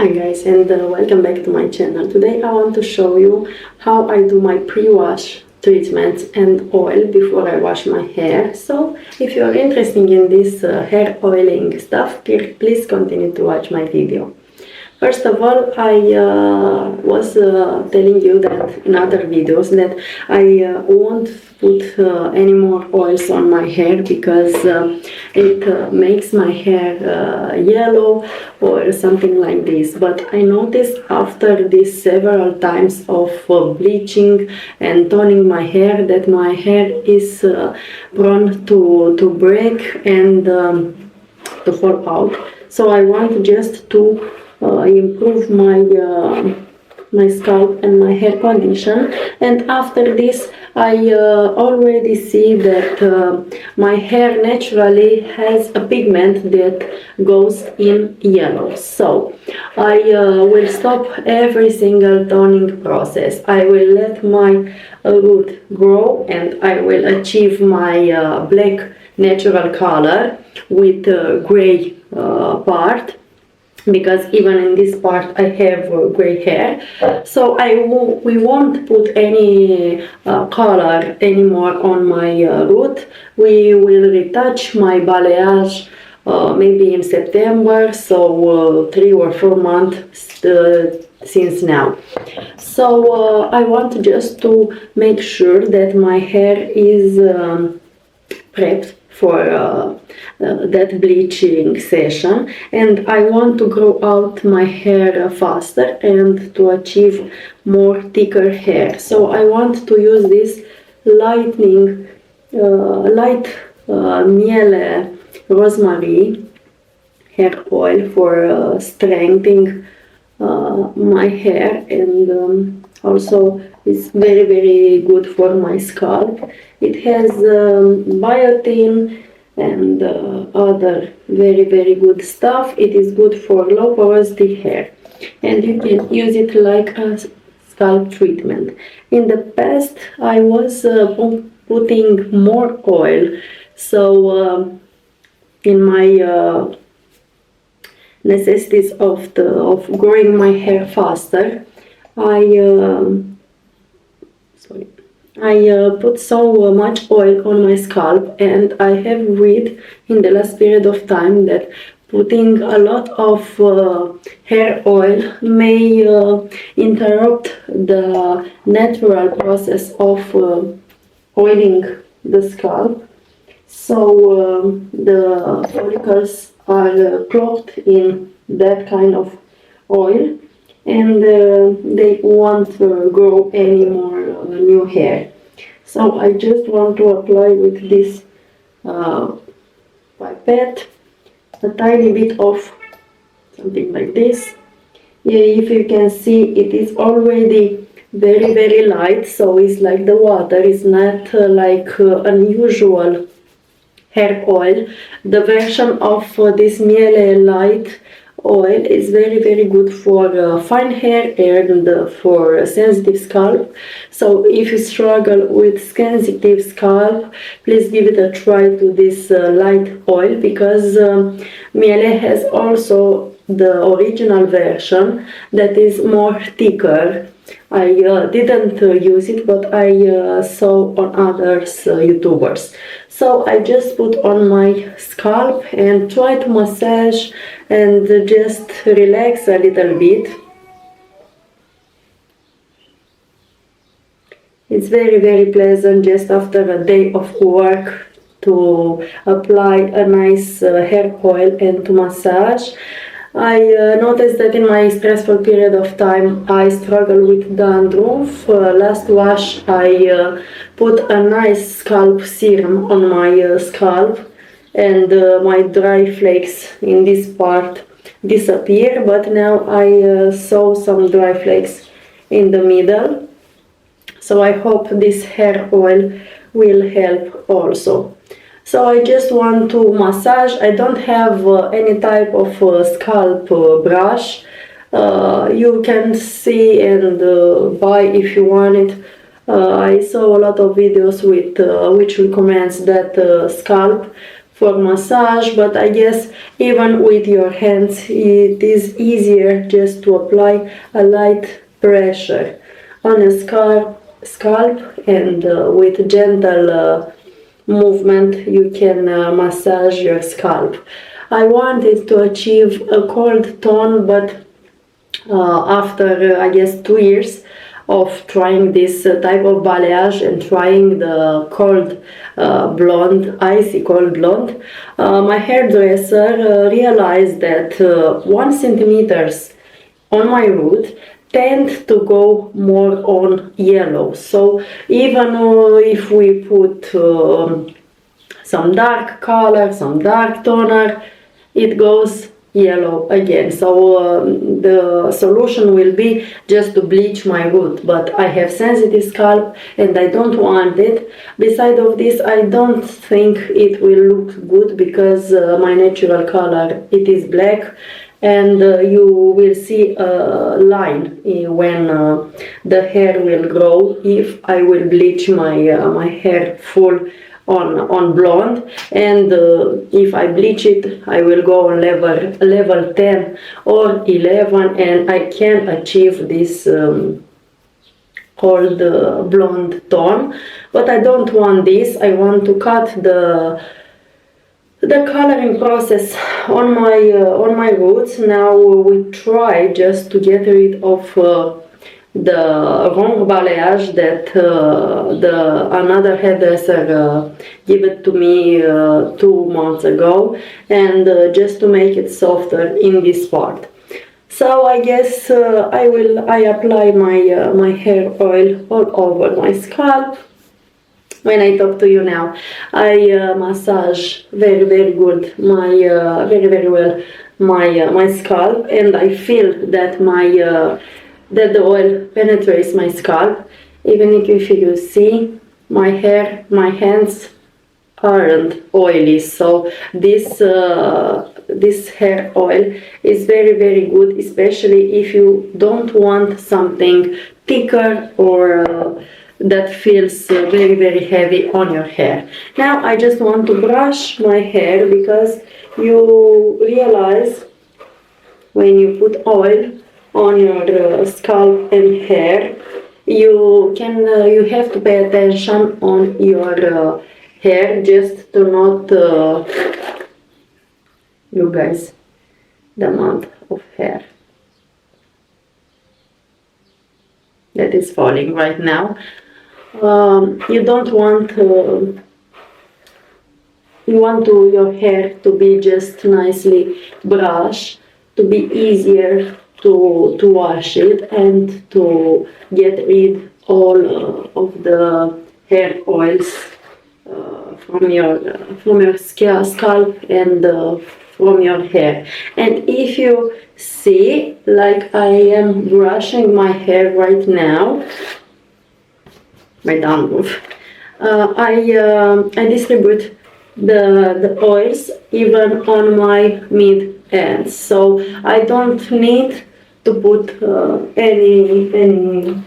Hi guys, and welcome back to my channel. Today I want to show you how I do my pre-wash treatments and oil before I wash my hair. So if you are interested in this hair oiling stuff, please continue to watch my video. First of all, I was telling you that in other videos that I won't put any more oils on my hair because it makes my hair yellow or something like this. But I noticed after this several times of bleaching and toning my hair that my hair is prone to break and to fall out. So I want just to improve my scalp and my hair condition, and after this I already see that my hair naturally has a pigment that goes in yellow. So I will stop every single toning process. I will let my root grow and I will achieve my black natural color with gray part, because even in this part I have gray hair. So we won't put any color anymore on my root. We will retouch my balayage maybe in September, so 3 or 4 months since now. So I want just to make sure that my hair is prepped for that bleaching session, and I want to grow out my hair faster and to achieve more thicker hair. So I want to use this light Mielle rosemary hair oil for strengthening my hair, and also it's very good for my scalp. It has biotin and other very good stuff. It is good for low porosity hair, and you can use it like a scalp treatment. In the past I was putting more oil, so in my necessities of growing my hair faster, I put so much oil on my scalp, and I have read in the last period of time that putting a lot of hair oil may interrupt the natural process of oiling the scalp. So the follicles are clogged in that kind of oil, and they won't grow any more new hair. So I just want to apply with this pipette a tiny bit of something like this. Yeah, if you can see, it is already very light, so it's like the water. It's not like unusual hair oil. The version of this Mielle light oil is very good for fine hair and for sensitive scalp. So if you struggle with sensitive scalp, please give it a try to this light oil, because Mielle has also the original version that is more thicker. I didn't use it, but I saw on others YouTubers. So I just put on my scalp and try to massage and just relax a little bit. It's very pleasant just after a day of work to apply a nice hair oil and to massage. I noticed that in my stressful period of time I struggle with dandruff. Last wash I put a nice scalp serum on my scalp, and my dry flakes in this part disappear, but now I saw some dry flakes in the middle. So I hope this hair oil will help also. So I just want to massage. I don't have any type of scalp brush. You can see and buy if you want it. I saw a lot of videos with which recommends that scalp for massage, but I guess even with your hands it is easier just to apply a light pressure on a scalp, and with gentle movement you can massage your scalp. I wanted to achieve a cold tone, but after I guess 2 years of trying this type of balayage and trying the cold blonde, icy cold blonde, my hairdresser realized that 1 centimeters on my root tend to go more on yellow. So even if we put some dark color, some dark toner, it goes yellow again. So the solution will be just to bleach my root, but I have sensitive scalp and I don't want it. Beside of this, I don't think it will look good because my natural color, it is black, and you will see a line when the hair will grow if I will bleach my my hair full on blonde, and if I bleach it I will go on level 10 or 11 and I can achieve this cold blonde tone. But I don't want this. I want to cut the coloring process on my roots. Now we try just to get rid of the wrong balayage that another hairdresser gave it to me 2 months ago, and just to make it softer in this part. So I guess I apply my hair oil all over my scalp. When I talk to you now, I massage very good very well my scalp, and I feel that that the oil penetrates my scalp. Even if you see my hair, my hands aren't oily. So this hair oil is very good, especially if you don't want something thicker or that feels very heavy on your hair. Now I just want to brush my hair, because you realize when you put oil on your scalp and hair, you have to pay attention on your hair, just to not you guys, the amount of hair that is falling right now. You don't want your hair to be just nicely brushed, to be easier to wash it and to get rid all of the hair oils from your scalp and from your hair. And if you see, like I am brushing my hair right now, my dandruff, I distribute the oils even on my mid ends, so I don't need to put any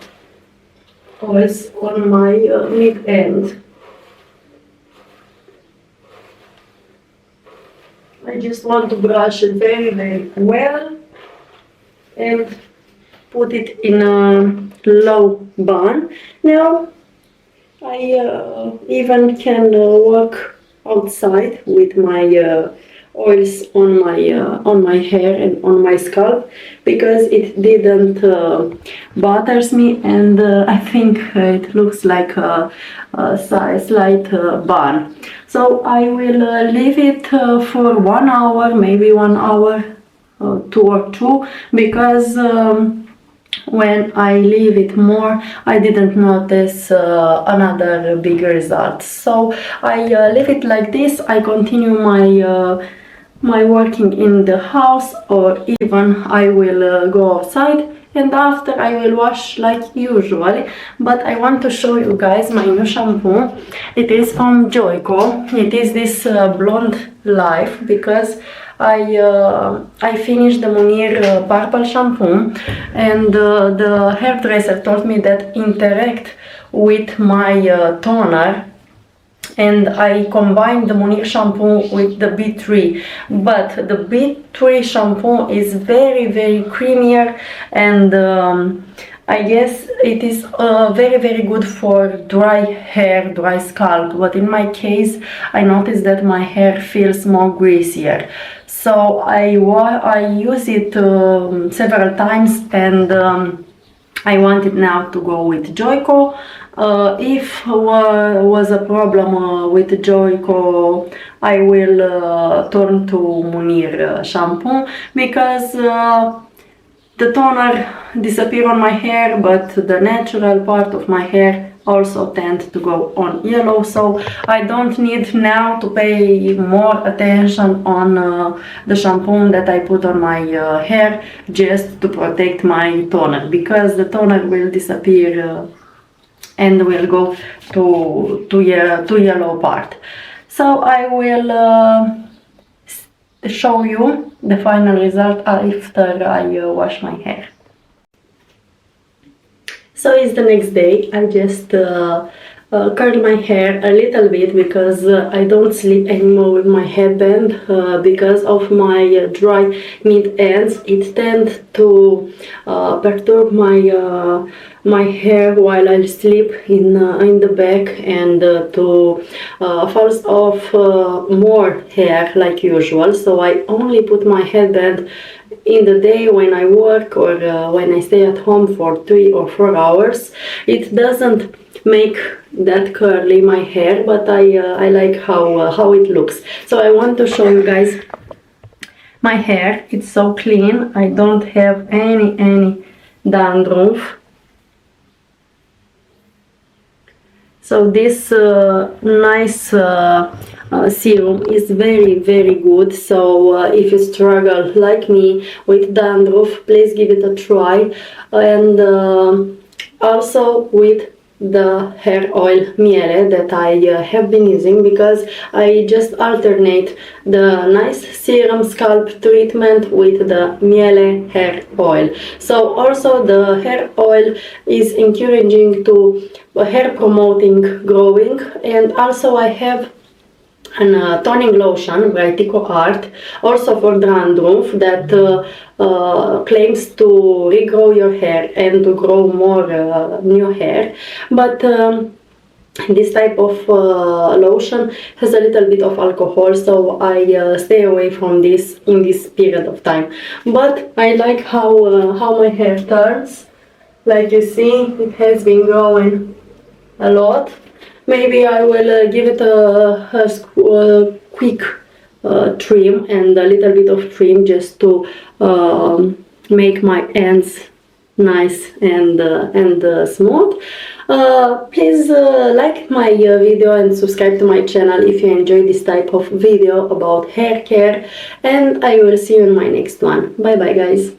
oils on my mid end. I just want to brush it very well and put it in a low bun. Now I even can walk outside with my oils on my hair and on my scalp, because it didn't bothers me, and I think it looks like a slight bun. So I will leave it for 1 hour, maybe 1 hour, 2 or 2, because when I leave it more, I didn't notice another big result. So I leave it like this. I continue my working in the house, or even I will go outside, and after I will wash like usually. But I want to show you guys my new shampoo. It is from Joico. It is this Blonde Life, because I finished the Munir purple shampoo, and the hairdresser told me that interact with my toner and I combined the Mielle shampoo with the B3, but the B3 shampoo is very creamier, and I guess it is very good for dry hair, dry scalp, but in my case I noticed that my hair feels more greasier. So I use it several times, and I wanted now to go with Joico. If was a problem with Joico, I will turn to Mielle shampoo, because the toner disappear on my hair, but the natural part of my hair also tend to go on yellow, so I don't need now to pay more attention on the shampoo that I put on my hair just to protect my toner, because the toner will disappear and will go to yellow part. So I will show you the final result after I wash my hair. So it's the next day. I just curl my hair a little bit, because I don't sleep anymore with my headband because of my dry mid ends. It tends to perturb my hair while I sleep in the back, and to falls off more hair like usual. So I only put my headband in the day when I work, or when I stay at home for 3 or 4 hours. It doesn't make that curly my hair, but I like how it looks. So I want to show you guys my hair. It's so clean. I don't have any dandruff. So this nice serum is very good. So if you struggle like me with dandruff, please give it a try. And also with the hair oil Mielle that I have been using, because I just alternate the nice serum scalp treatment with the Mielle hair oil. So also the hair oil is encouraging to hair promoting growing, and also I have a toning lotion by Tico Art, also for dandruff, that claims to regrow your hair and to grow more new hair. But this type of lotion has a little bit of alcohol, so I stay away from this in this period of time. But I like how my hair turns. Like you see, it has been growing a lot. Maybe I will give it a quick trim and a little bit of trim, just to make my ends nice and smooth. Please like my video and subscribe to my channel if you enjoy this type of video about hair care, and I will see you in my next one. Bye bye guys.